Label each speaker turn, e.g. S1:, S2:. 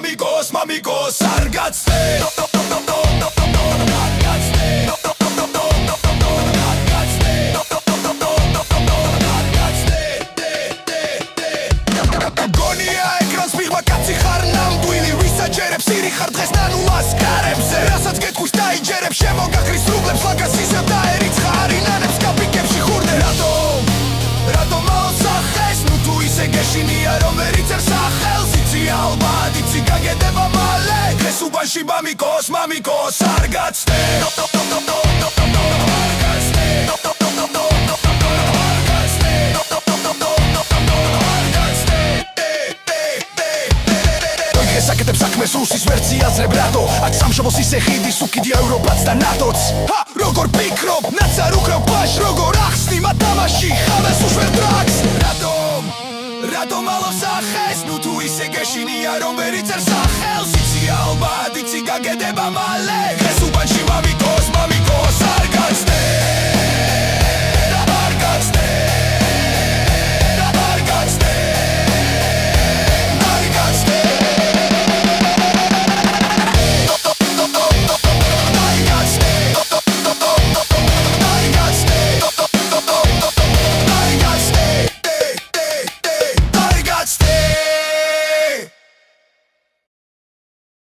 S1: მამიკოს არ გაცდე გონია ეკრანს მიღმა კაცი ხარ ნამდვილი ვისაჯერებს ირი ხარ დღეს ნანუ ასკარებზე რასაც გეთქვის დაიჯერებს შემოგახრის სრუგლებს ლაგას ისევ დაერიცხა არინანებს კაპიკებში ხურდე რატომ აოსახეს ნუ თუ ისე გეშინია რომ ვერ იწერს სახელს იცი ალბათ იცი გაგედება მალე დღეს უბანში მამიკოს არ გაცდე საკეთებს საქმეს უსის ვერცი აზრებ რატო აქ სამშობლოს ისე ხიდის უკიდია ევროპაც და ნატოც როგორ ფიქრობ ნაცარ უკრავ ფაშ როგორ ახსნი მათ თამაში ხამეს უშვერ დრაგს რატომ ალოსახეს ნუ თუ ისე გეშინია რომ ვერ იწერს სახელს იცი ალბათ იცი გაგედება მალე დღეს უბანში მამიკოს არ გაცდე